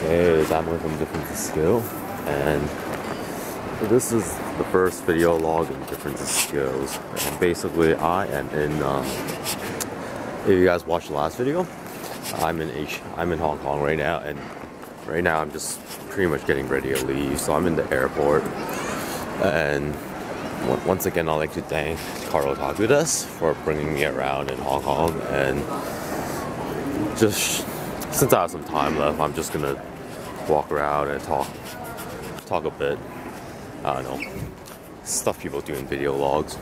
Hey, it's Amulet from Difference of Skill, and this is the first video log in Difference of Skills. And basically, I am in. If you guys watched the last video, I'm in Hong Kong right now, and right now I'm just pretty much getting ready to leave. So I'm in the airport, and once again, I'd like to thank Carlo Tagudas for bringing me around in Hong Kong, and just since I have some time left, I'm just gonna walk around and talk a bit. I don't know, stuff people do in video logs.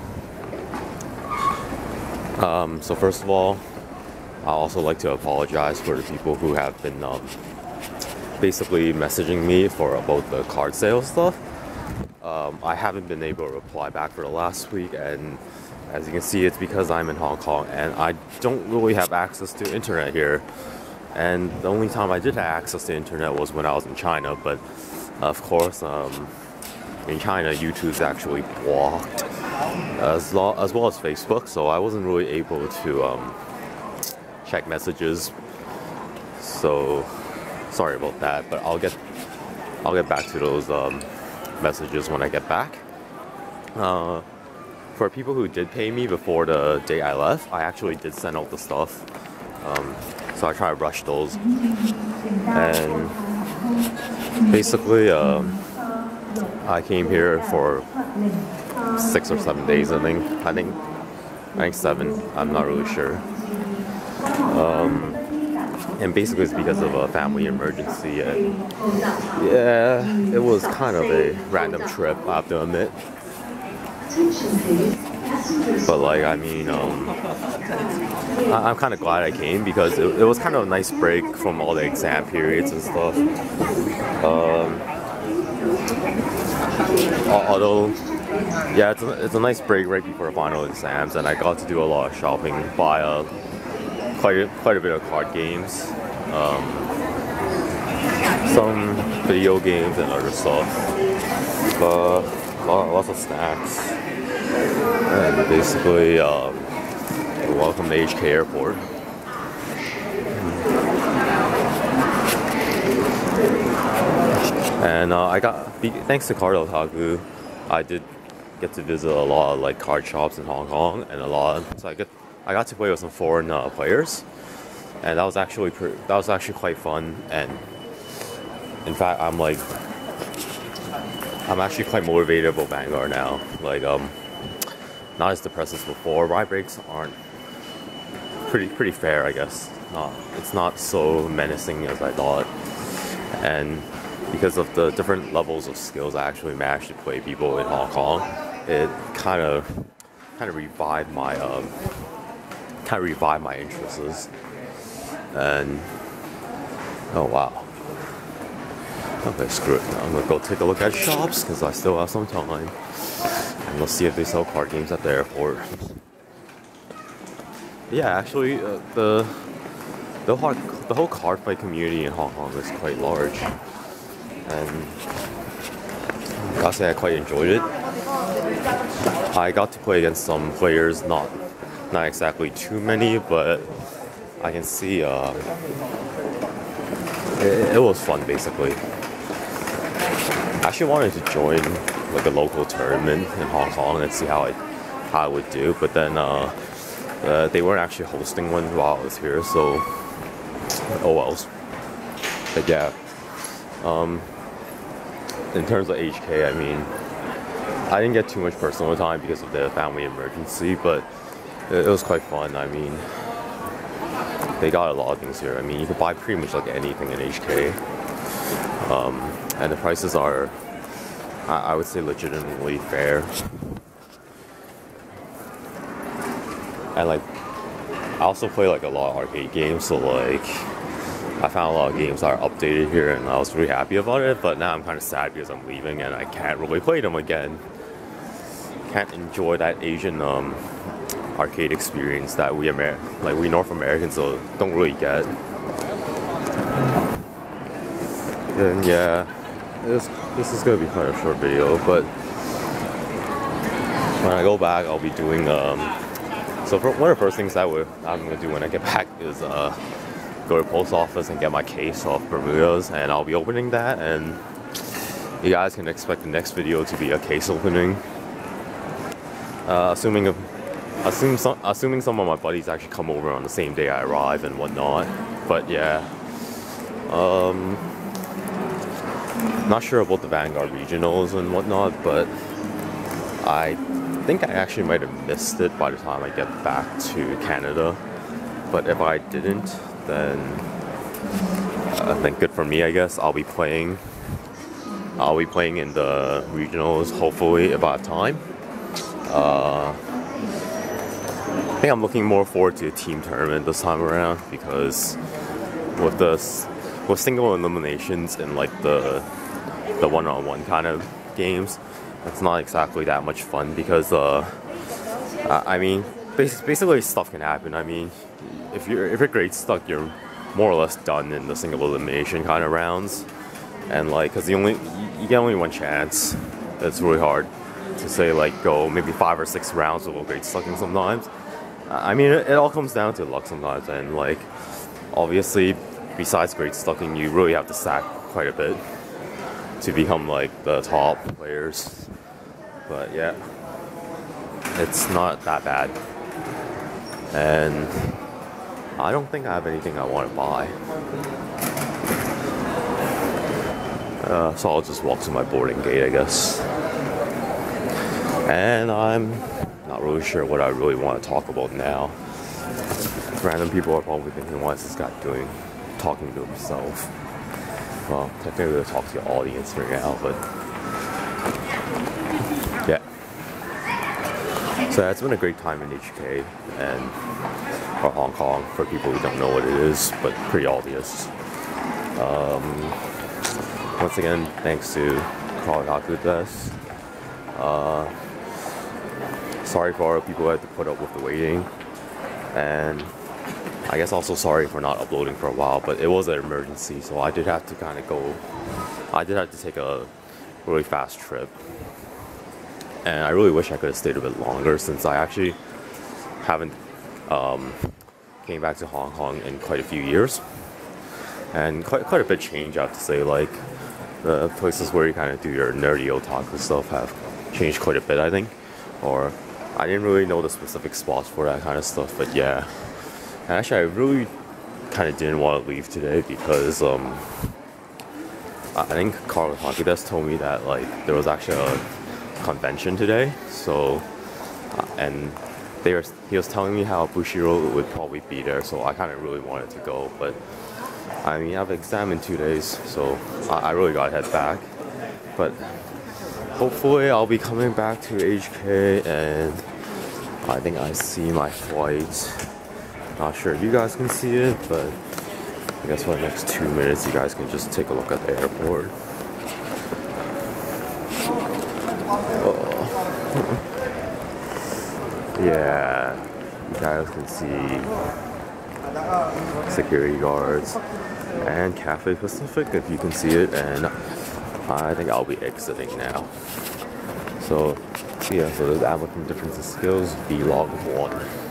So first of all, I also like to apologize for the people who have been basically messaging me about the card sale stuff. I haven't been able to reply back for the last week, and as you can see, it's because I'm in Hong Kong and I don't really have access to internet here. And the only time I did have access to internet was when I was in China, but of course, in China, YouTube's actually blocked, as well as Facebook, so I wasn't really able to check messages. So sorry about that, but I'll get back to those messages when I get back. For people who did pay me before the day I left, I actually did send out the stuff. So I try to rush those, and basically I came here for 6 or 7 days. I think 7. I'm not really sure. And basically it's because of a family emergency, and yeah, it was kind of a random trip, I have to admit. But like, I mean, I'm kind of glad I came because it was kind of a nice break from all the exam periods and stuff. Although, yeah, it's a nice break right before the final exams, and I got to do a lot of shopping, buy quite a bit of card games, some video games and other stuff, lots of snacks. And basically, welcome to HK Airport. And thanks to Carlo Tagu, I did get to visit a lot of like card shops in Hong Kong, and so I got to play with some foreign players, and that was actually quite fun. And in fact, I'm actually quite motivated about Vanguard now. Like, not as depressed as before. Ride breaks aren't pretty fair, I guess. It's not so menacing as I thought, and because of the different levels of skills I actually managed to play people in Hong Kong, it kind of revived my interests. And oh wow. Okay, screw it. I'm gonna go take a look at shops because I still have some time. And let's see if they sell card games at the airport. Yeah, actually, the whole card fight community in Hong Kong is quite large, and I gotta say I quite enjoyed it. I got to play against some players, not exactly too many, but I can see it was fun basically. I actually wanted to join like a local tournament in Hong Kong and see how I would do, but then they weren't actually hosting one while I was here, so oh wells. But yeah, in terms of HK, I mean, I didn't get too much personal time because of the family emergency, but it was quite fun. I mean, they got a lot of things here. I mean, you could buy pretty much like anything in HK, and the prices are, I would say, legitimately fair. And like, I also play like a lot of arcade games, so like, I found a lot of games that are updated here, and I was really happy about it. But now I'm kind of sad because I'm leaving and I can't really play them again. Can't enjoy that Asian arcade experience that we North Americans don't really get. And yeah, this is gonna be kind of a short video, but when I go back, I'll be doing so one of the first things I'm gonna do when I get back is go to post office and get my case of Bermudas, and I'll be opening that, and you guys can expect the next video to be a case opening. Assuming some of my buddies actually come over on the same day I arrive and whatnot. But yeah, not sure about the Vanguard regionals and whatnot, but I think I actually might have missed it by the time I get back to Canada. But if I didn't, then I think good for me, I guess. I'll be playing in the regionals, hopefully, if I have time. I think I'm looking more forward to a team tournament this time around, because with single eliminations and like the one-on-one kind of games, it's not exactly that much fun, because I mean, basically stuff can happen. I mean, if you're grade stuck, you're more or less done in the single elimination kind of rounds, and like, because you get only one chance. It's really hard to say like go maybe 5 or 6 rounds without grade stucking sometimes. I mean, it all comes down to luck sometimes, and like, obviously, besides grade stucking, you really have to stack quite a bit to become like the top players. But yeah, it's not that bad, and I don't think I have anything I want to buy. So I'll just walk to my boarding gate, I guess. And I'm not really sure what I really want to talk about now. Random people are probably thinking, what is this guy doing? Talking to himself. Well, technically they'll talk to the audience right now, but yeah. So it's been a great time in HK or Hong Kong, for people who don't know what it is, but pretty obvious. Once again, thanks to Karagakudes. Sorry for all the people who had to put up with the waiting, and I guess also sorry for not uploading for a while, but it was an emergency, so I did have to kind of go. I did have to take a really fast trip, and I really wish I could have stayed a bit longer, since I actually haven't came back to Hong Kong in quite a few years, and quite a bit changed, I have to say. Like, the places where you kind of do your nerdy otaku stuff have changed quite a bit, I think. Or I didn't really know the specific spots for that kind of stuff, but yeah. And actually, I really kind of didn't want to leave today, because I think Karagakudes told me that like there was actually a convention today. So and he was telling me how Bushiro would probably be there, so I kind of really wanted to go, but I mean, I have an exam in 2 days, so I really gotta head back. But hopefully I'll be coming back to HK, and I think I see my flight. Not sure if you guys can see it, but I guess for the next 2 minutes you guys can just take a look at the airport. Yeah, you guys can see security guards and Cafe Pacific, if you can see it, and I think I'll be exiting now. So yeah, so there's Applicant Differences Skills vlog 1.